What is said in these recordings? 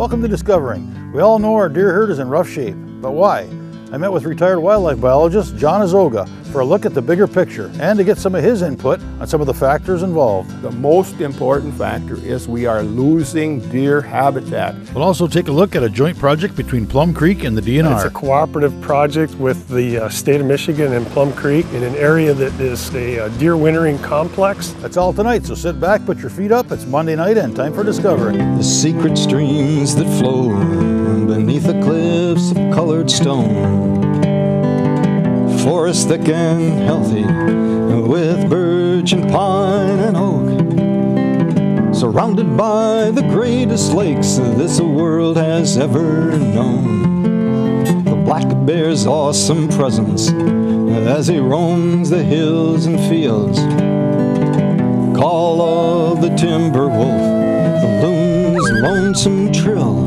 Welcome to Discovering. We all know our deer herd is in rough shape, but why? I met with retired wildlife biologist John Ozoga for a look at the bigger picture and to get some of his input on some of the factors involved. The most important factor is we are losing deer habitat. We'll also take a look at a joint project between Plum Creek and the DNR. It's a cooperative project with the state of Michigan and Plum Creek in an area that is a deer wintering complex. That's all tonight, so sit back, put your feet up. It's Monday night and time for Discovery. The secret streams that flow beneath the cliffs of colored stone, forest thick and healthy with birch and pine and oak, surrounded by the greatest lakes this world has ever known. The black bear's awesome presence as he roams the hills and fields, call of the timber wolf, the loon's lonesome trill,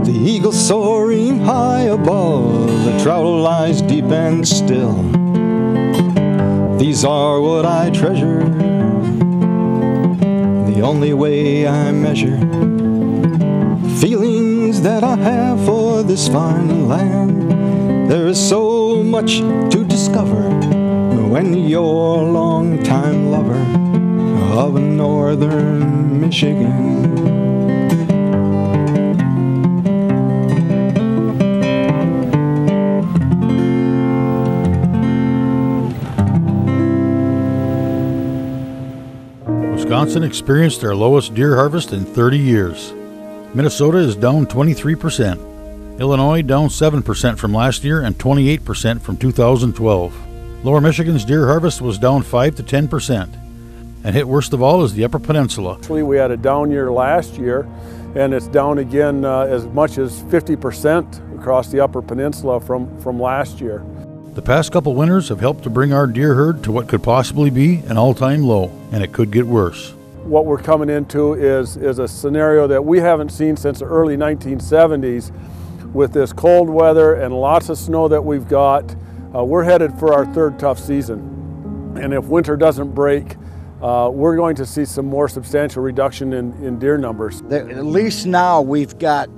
the eagle soaring high above, the trout lies deep and still. These are what I treasure, the only way I measure feelings that I have for this fine land. There is so much to discover when you're a long-time lover of northern Michigan. Wisconsin experienced their lowest deer harvest in 30 years. Minnesota is down 23%. Illinois down 7% from last year and 28% from 2012. Lower Michigan's deer harvest was down 5 to 10%. And hit worst of all is the Upper Peninsula. Actually, we had a down year last year, and it's down again as much as 50% across the Upper Peninsula from last year. The past couple winters have helped to bring our deer herd to what could possibly be an all-time low, and it could get worse. What we're coming into is a scenario that we haven't seen since the early 1970s. With this cold weather and lots of snow that we've got, we're headed for our third tough season. And if winter doesn't break, we're going to see some more substantial reduction in deer numbers. At least now we've got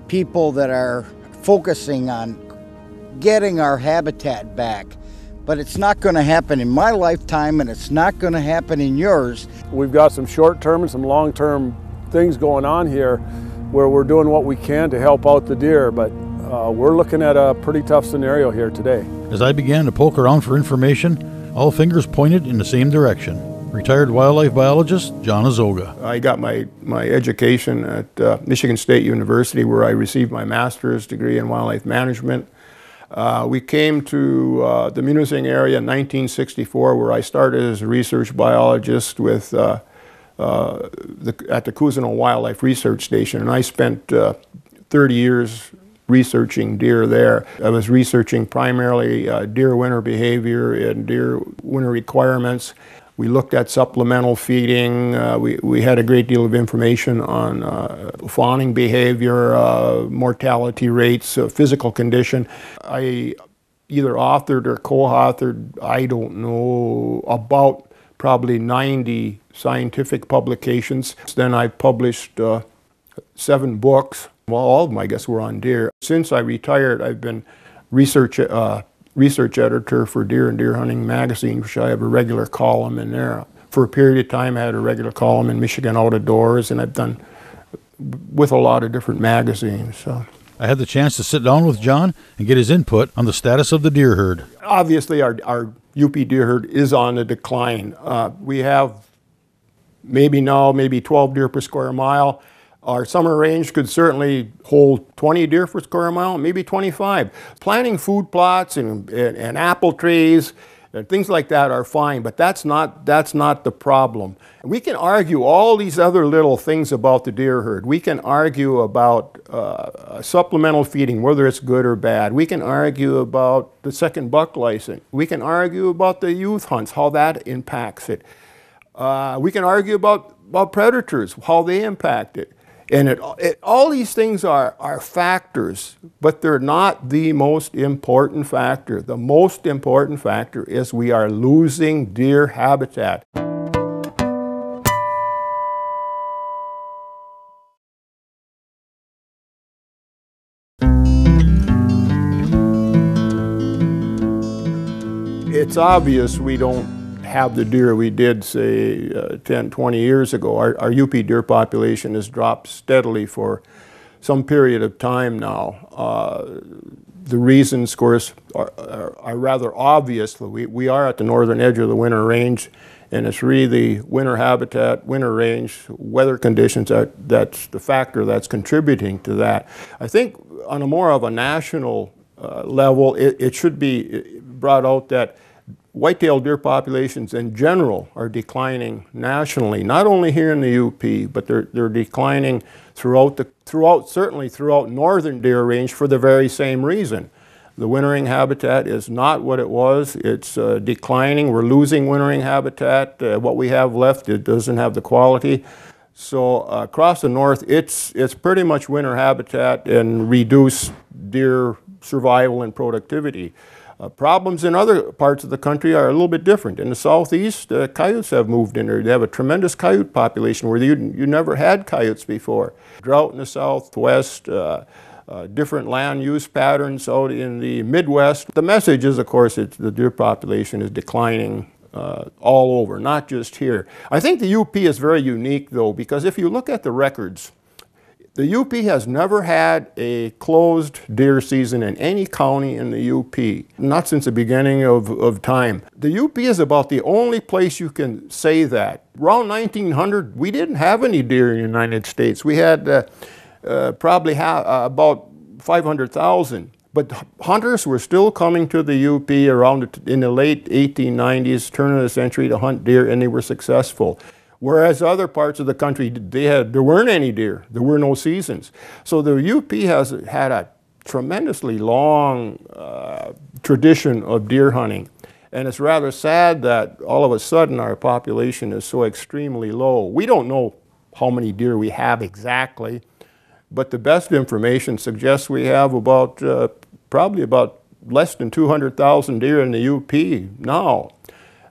people that are focusing on getting our habitat back, but it's not going to happen in my lifetime, and it's not going to happen in yours. We've got some short-term and some long-term things going on here where we're doing what we can to help out the deer, but we're looking at a pretty tough scenario here today. As I began to poke around for information, all fingers pointed in the same direction. Retired wildlife biologist John Ozoga. I got my education at Michigan State University, where I received my master's degree in wildlife management. We came to the Munising area in 1964, where I started as a research biologist with at the Cousino Wildlife Research Station, and I spent 30 years researching deer there. I was researching primarily deer winter behavior and deer winter requirements. We looked at supplemental feeding. We had a great deal of information on fawning behavior, mortality rates, physical condition. I either authored or co-authored, I don't know, about probably 90 scientific publications. Then I published 7 books. Well, all of them, I guess, were on deer. Since I retired, I've been research editor for Deer and Deer Hunting magazine, which I have a regular column in there. For a period of time, I had a regular column in Michigan Out of Doors, and I've done with a lot of different magazines. So I had the chance to sit down with John and get his input on the status of the deer herd. Obviously, our UP deer herd is on the decline. We have maybe 12 deer per square mile. Our summer range could certainly hold 20 deer per square mile, maybe 25. Planting food plots and apple trees and things like that are fine, but that's not the problem. We can argue all these other little things about the deer herd. We can argue about supplemental feeding, whether it's good or bad. We can argue about the second buck license. We can argue about the youth hunts, how that impacts it. We can argue about predators, how they impact it. And all these things are factors, but they're not the most important factor. The most important factor is we are losing deer habitat. It's obvious we don't have the deer we did, say, 10, 20 years ago. Our UP deer population has dropped steadily for some period of time now. The reasons, of course, are rather obvious. We are at the northern edge of the winter range, and it's really the winter habitat, winter range, weather conditions that's the factor that's contributing to that. I think on a more of a national level, it should be brought out that whitetail deer populations in general are declining nationally, not only here in the UP, but they're declining certainly throughout northern deer range for the very same reason. The wintering habitat is not what it was. It's declining. We're losing wintering habitat. What we have left, it doesn't have the quality. So across the north, it's pretty much winter habitat and reduced deer survival and productivity. Problems in other parts of the country are a little bit different. In the southeast, coyotes have moved in there. They have a tremendous coyote population where you never had coyotes before. Drought in the southwest, different land use patterns out in the Midwest. The message is, of course, the deer population is declining all over, not just here. I think the UP is very unique, though, because if you look at the records, the UP has never had a closed deer season in any county in the UP, not since the beginning of time. The UP is about the only place you can say that. Around 1900, we didn't have any deer in the United States. We had probably about 500,000. But hunters were still coming to the UP in the late 1890s, turn of the century, to hunt deer, and they were successful. Whereas other parts of the country, there weren't any deer. There were no seasons. So the UP has had a tremendously long tradition of deer hunting. And it's rather sad that all of a sudden our population is so extremely low. We don't know how many deer we have exactly, but the best information suggests we have probably about less than 200,000 deer in the UP now.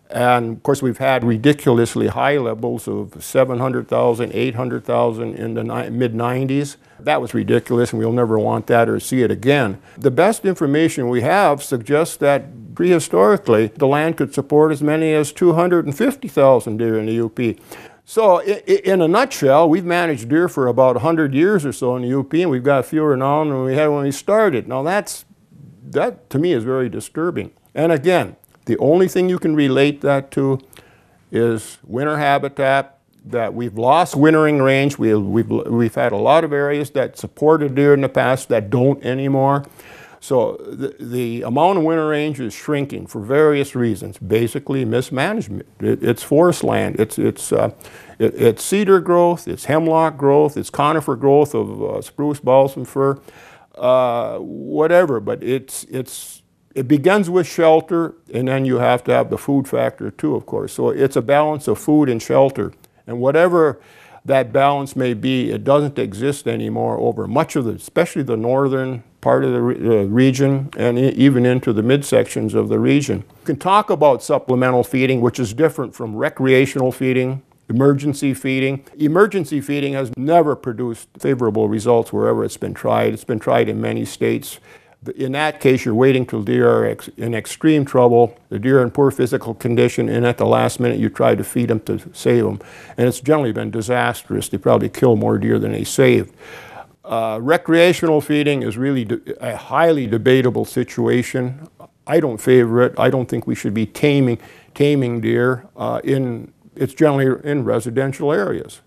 And of course, we've had ridiculously high levels of 700,000, 800,000 in the mid-90s. That was ridiculous, and we'll never want that or see it again. The best information we have suggests that prehistorically, the land could support as many as 250,000 deer in the UP. So in a nutshell, we've managed deer for about 100 years or so in the UP, and we've got fewer now than we had when we started. Now that to me is very disturbing. And again, the only thing you can relate that to is winter habitat, that we've lost wintering range. We've had a lot of areas that supported deer in the past that don't anymore. So the amount of winter range is shrinking for various reasons. Basically mismanagement. It's forest land. It's cedar growth, it's hemlock growth, it's conifer growth of spruce, balsam fir, whatever. But it begins with shelter, and then you have to have the food factor too, of course. So it's a balance of food and shelter. And whatever that balance may be, it doesn't exist anymore over much of especially the northern part of the region and even into the midsections of the region. You can talk about supplemental feeding, which is different from recreational feeding, emergency feeding. Emergency feeding has never produced favorable results wherever it's been tried. It's been tried in many states. In that case, you're waiting till deer are in extreme trouble, the deer are in poor physical condition, and at the last minute you try to feed them to save them. And it's generally been disastrous. They probably kill more deer than they saved. Recreational feeding is really a highly debatable situation. I don't favor it. I don't think we should be taming deer. It's generally in residential areas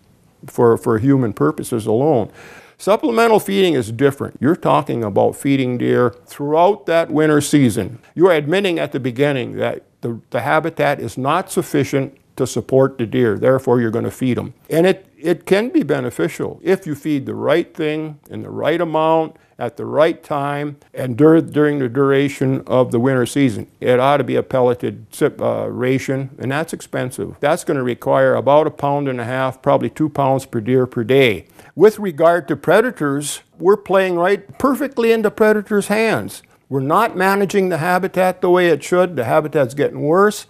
for human purposes alone. Supplemental feeding is different. You're talking about feeding deer throughout that winter season. You are admitting at the beginning that the habitat is not sufficient to support the deer, therefore you're going to feed them. And it can be beneficial if you feed the right thing in the right amount at the right time and during the duration of the winter season. It ought to be a pelleted ration, and that's expensive. That's going to require about 1.5 pounds, probably 2 pounds per deer per day. With regard to predators, we're playing right perfectly into predators' hands. We're not managing the habitat the way it should. The habitat's getting worse,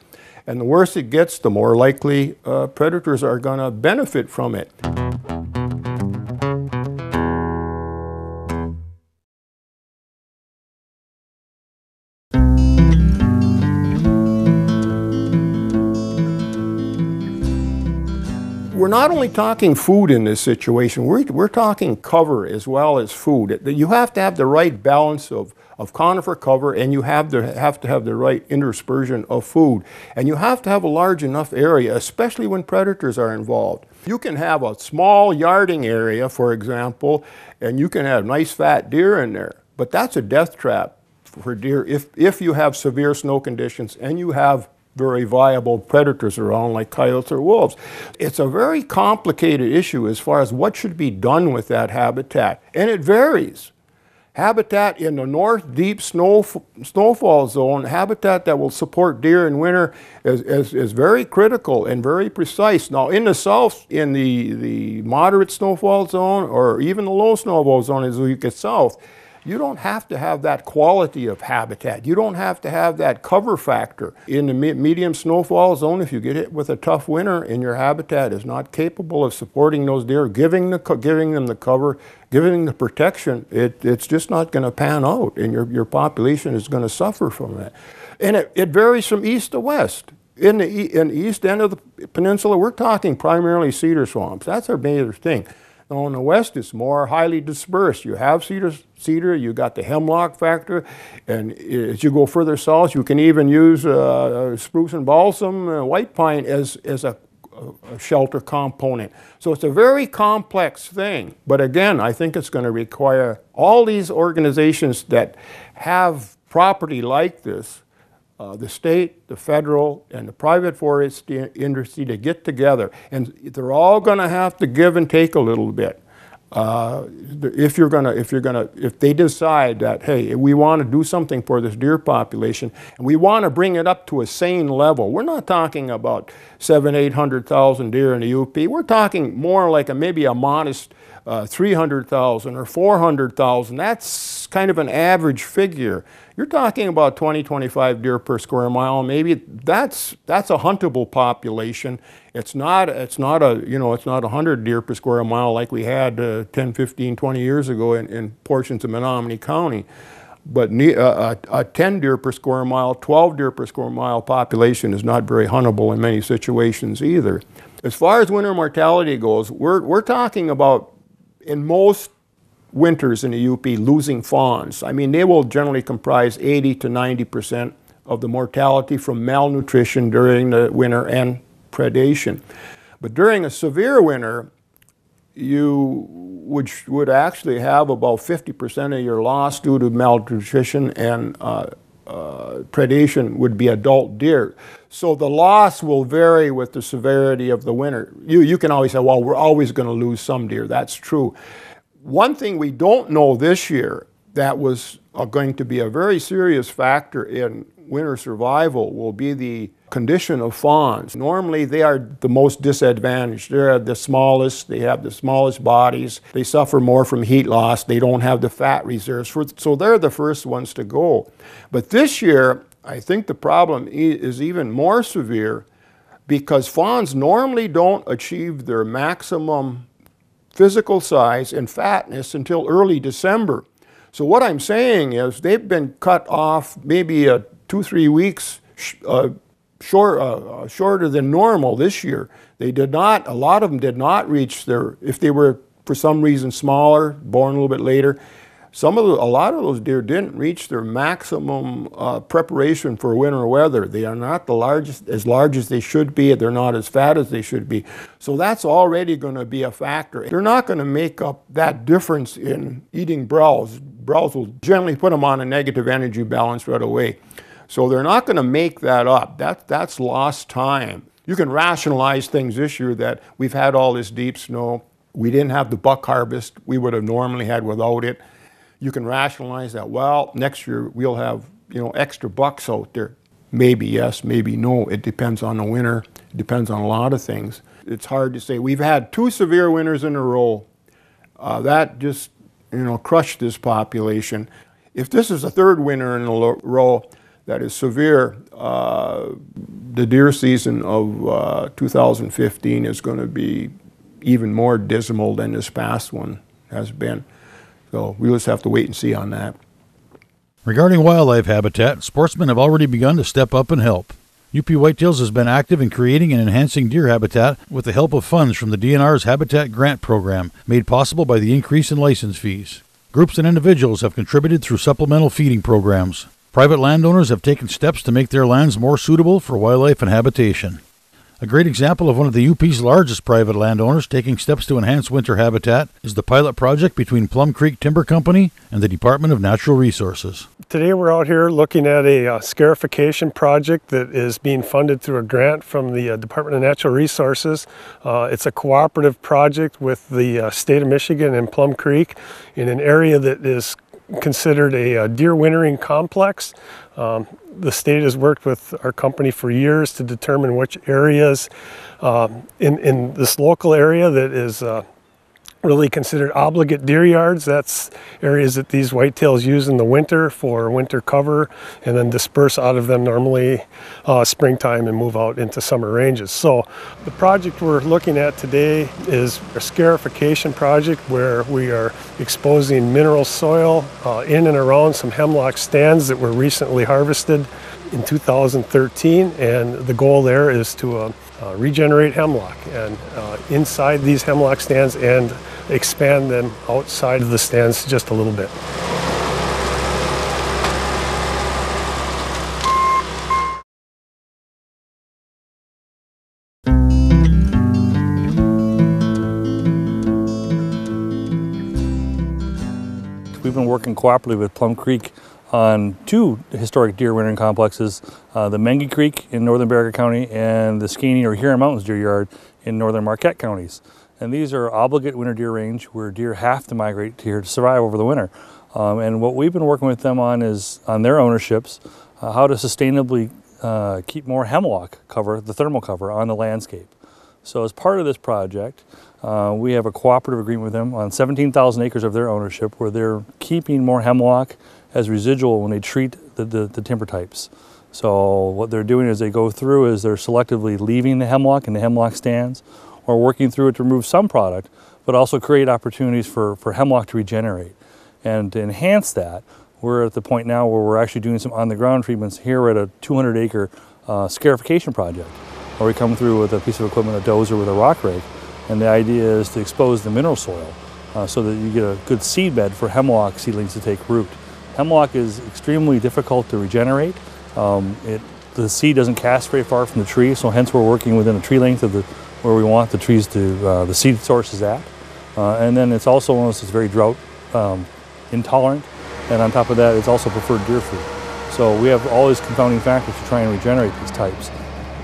and the worse it gets, the more likely predators are going to benefit from it. we're not only talking food in this situation, we're talking cover as well as food. You have to have the right balance of conifer cover, and you have to have the right interspersion of food. And you have to have a large enough area, especially when predators are involved. You can have a small yarding area, for example, and you can have nice fat deer in there, but that's a death trap for deer if you have severe snow conditions and you have very viable predators around like coyotes or wolves. It's a very complicated issue as far as what should be done with that habitat, and it varies. Habitat in the north deep snowfall zone, habitat that will support deer in winter is very critical and very precise. Now in the south, in the moderate snowfall zone or even the low snowfall zone as you get south, you don't have to have that quality of habitat. You don't have to have that cover factor. In the medium snowfall zone, if you get hit with a tough winter and your habitat is not capable of supporting those deer, giving them the cover, giving them the protection, it's just not going to pan out, and your population is going to suffer from that. And it varies from east to west. In the east end of the peninsula, we're talking primarily cedar swamps. That's our major thing. Now in the west, it's more highly dispersed. You have cedar, you got the hemlock factor, and as you go further south, you can even use spruce and balsam, white pine as a shelter component. So it's a very complex thing. But again, I think it's going to require all these organizations that have property like this, the state, the federal, and the private forest industry to get together, and they're all going to have to give and take a little bit. If they decide that, hey, we want to do something for this deer population, and we want to bring it up to a sane level. We're not talking about 700,000 to 800,000 deer in the UP. We're talking more like maybe a modest 300,000 or 400,000. That's kind of an average figure. You're talking about 20-25 deer per square mile. Maybe that's a huntable population. It's not 100 deer per square mile like we had 10, 15, 20 years ago in portions of Menominee County. But a 10 deer per square mile, 12 deer per square mile population is not very huntable in many situations either. As far as winter mortality goes, we're talking about, in most winters in the UP, losing fawns. I mean, they will generally comprise 80 to 90% of the mortality from malnutrition during the winter and predation. But during a severe winter, you would actually have about 50% of your loss due to malnutrition, and predation would be adult deer. So the loss will vary with the severity of the winter. You can always say, well, we're always going to lose some deer. That's true. One thing we don't know this year that was going to be a very serious factor in winter survival will be the condition of fawns. Normally they are the most disadvantaged. They're the smallest, they have the smallest bodies, they suffer more from heat loss, they don't have the fat reserves, so they're the first ones to go. But this year, I think the problem is even more severe because fawns normally don't achieve their maximum physical size and fatness until early December. So what I'm saying is they've been cut off maybe 2-3 weeks shorter than normal this year. They did not, a lot of them did not reach their, if they were for some reason smaller, born a little bit later, a lot of those deer didn't reach their maximum preparation for winter weather. They are not as large as they should be. They're not as fat as they should be. So that's already going to be a factor. They're not going to make up that difference in eating browse. Browse will generally put them on a negative energy balance right away. So they're not going to make that up. That's lost time. You can rationalize things this year that we've had all this deep snow. We didn't have the buck harvest we would have normally had without it. You can rationalize that, well, next year we'll have, extra bucks out there. Maybe yes, maybe no. It depends on the winter. It depends on a lot of things. It's hard to say. We've had 2 severe winters in a row. That just, crushed this population. If this is a 3rd winter in a row that is severe, the deer season of 2015 is going to be even more dismal than this past one has been. So we'll just have to wait and see on that. Regarding wildlife habitat, sportsmen have already begun to step up and help. UP Whitetails has been active in creating and enhancing deer habitat with the help of funds from the DNR's Habitat Grant Program, made possible by the increase in license fees. Groups and individuals have contributed through supplemental feeding programs. Private landowners have taken steps to make their lands more suitable for wildlife and habitation. A great example of one of the UP's largest private landowners taking steps to enhance winter habitat is the pilot project between Plum Creek Timber Company and the Department of Natural Resources. Today we're out here looking at a scarification project that is being funded through a grant from the Department of Natural Resources. It's a cooperative project with the state of Michigan and Plum Creek in an area that is considered a deer wintering complex. The state has worked with our company for years to determine which areas in this local area that is really considered obligate deer yards. That's areas that these whitetails use in the winter for winter cover and then disperse out of them normally springtime and move out into summer ranges. So the project we're looking at today is a scarification project where we are exposing mineral soil in and around some hemlock stands that were recently harvested in 2013, and the goal there is to regenerate hemlock and inside these hemlock stands and expand them outside of the stands just a little bit. We've been working cooperatively with Plum Creek on two historic deer wintering complexes, the Mengi Creek in northern Baraga County and the Skaney or Huron Mountains Deer Yard in northern Marquette counties. And these are obligate winter deer range where deer have to migrate here to survive over the winter. And what we've been working with them on is on their ownerships, how to sustainably keep more hemlock cover, the thermal cover, on the landscape. So as part of this project, we have a cooperative agreement with them on 17,000 acres of their ownership where they're keeping more hemlock as residual when they treat the timber types. So what they're doing is they go through is they're selectively leaving the hemlock in the hemlock stands or working through it to remove some product, but also create opportunities for hemlock to regenerate. And to enhance that, we're at the point now where we're actually doing some on-the-ground treatments. Here we're at a 200-acre scarification project, where we come through with a piece of equipment, a dozer with a rock rake, and the idea is to expose the mineral soil so that you get a good seed bed for hemlock seedlings to take root. Hemlock is extremely difficult to regenerate. The seed doesn't cast very far from the tree, so hence we're working within a tree length of where we want the trees to, the seed source is at. And then it's also one of those that's very drought intolerant, and on top of that, it's also preferred deer food. So we have all these confounding factors to try and regenerate these types.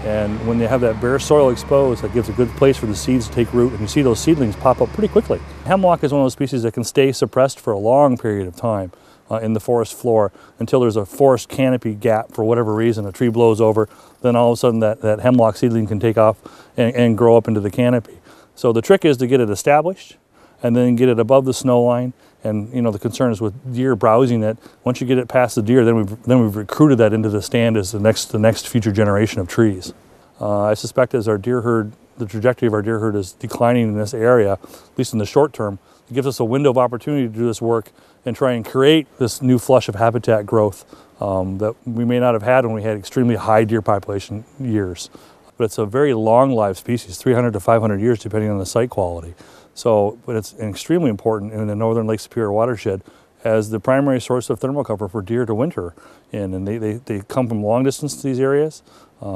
And when they have that bare soil exposed, that gives a good place for the seeds to take root, and you see those seedlings pop up pretty quickly. Hemlock is one of those species that can stay suppressed for a long period of time in the forest floor until there's a forest canopy gap for whatever reason. A tree blows over, then all of a sudden that hemlock seedling can take off and grow up into the canopy. So the trick is to get it established and then get it above the snow line. And you know, the concern is with deer browsing it. Once you get it past the deer, then we've recruited that into the stand as the next future generation of trees. I suspect as our deer herd, the trajectory of our deer herd is declining in this area, at least in the short term, it gives us a window of opportunity to do this work and try and create this new flush of habitat growth that we may not have had when we had extremely high deer population years. But it's a very long-lived species, 300 to 500 years depending on the site quality. So, but it's extremely important in the northern Lake Superior watershed as the primary source of thermal cover for deer to winter in. And they come from long distance to these areas.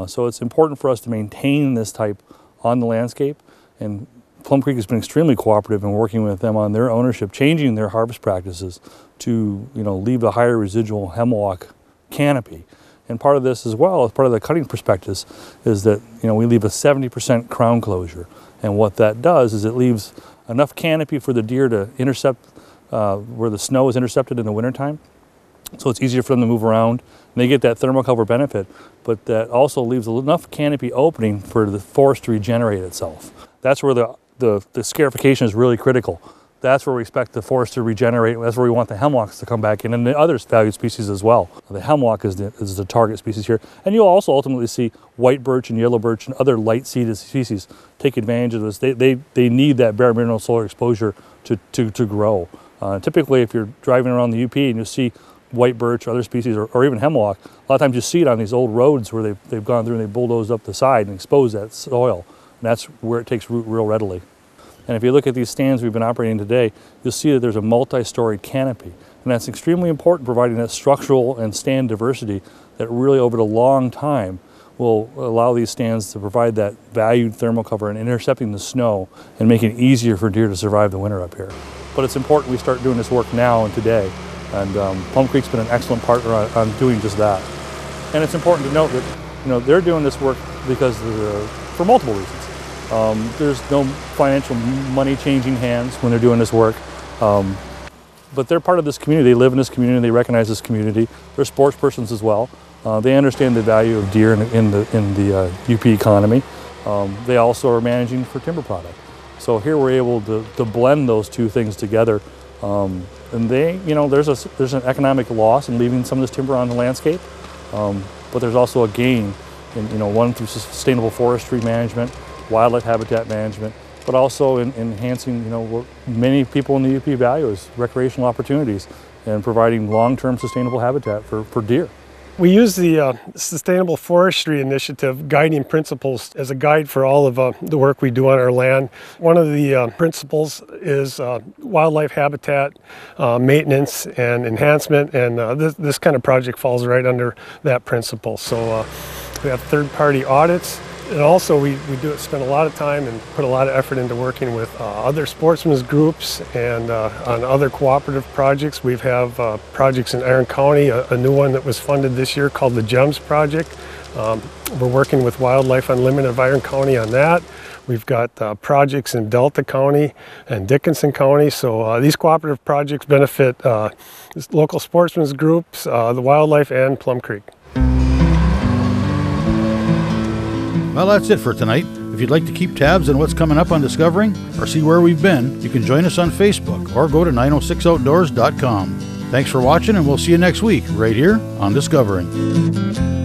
So it's important for us to maintain this type on the landscape. And Plum Creek has been extremely cooperative in working with them on their ownership, changing their harvest practices to, you know, leave a higher residual hemlock canopy. And part of this as well, as part of the cutting prospectus, is that, you know, we leave a 70% crown closure. And what that does is it leaves enough canopy for the deer to intercept where the snow is intercepted in the wintertime. So it's easier for them to move around and they get that thermal cover benefit, but that also leaves enough canopy opening for the forest to regenerate itself. That's where the scarification is really critical. That's where we expect the forest to regenerate. That's where we want the hemlocks to come back in, and the other valued species as well. The hemlock is the target species here. And you'll also ultimately see white birch and yellow birch and other light seeded species take advantage of this. They need that bare mineral soil exposure to grow. Typically, if you're driving around the UP and you see white birch or other species, or even hemlock, a lot of times you see it on these old roads where they've gone through and they bulldozed up the side and exposed that soil. And that's where it takes root real readily. And if you look at these stands we've been operating today, you'll see that there's a multi-storied canopy. And that's extremely important, providing that structural and stand diversity that really over the long time will allow these stands to provide that valued thermal cover and intercepting the snow and making it easier for deer to survive the winter up here. But it's important we start doing this work now and today. And Plum Creek's been an excellent partner on doing just that. And it's important to note that they're doing this work because for multiple reasons. There's no financial money changing hands when they're doing this work. But they're part of this community. They live in this community. They recognize this community. They're sports persons as well. They understand the value of deer in the UP economy. They also are managing for timber product. So here we're able to blend those two things together. And there's an economic loss in leaving some of this timber on the landscape, but there's also a gain in one through sustainable forestry management, wildlife habitat management, but also in enhancing what many people in the UP value is recreational opportunities and providing long-term sustainable habitat for deer. We use the Sustainable Forestry Initiative guiding principles as a guide for all of the work we do on our land. One of the principles is wildlife habitat maintenance and enhancement, and this kind of project falls right under that principle. So we have third-party audits, and also we spend a lot of time and put a lot of effort into working with other sportsmen's groups and on other cooperative projects. We have projects in Iron County, a new one that was funded this year called the GEMS project. We're working with Wildlife Unlimited of Iron County on that. We've got projects in Delta County and Dickinson County. So these cooperative projects benefit local sportsmen's groups, the wildlife, and Plum Creek. Well, that's it for tonight. If you'd like to keep tabs on what's coming up on Discovering or see where we've been, you can join us on Facebook or go to 906outdoors.com. Thanks for watching, and we'll see you next week right here on Discovering.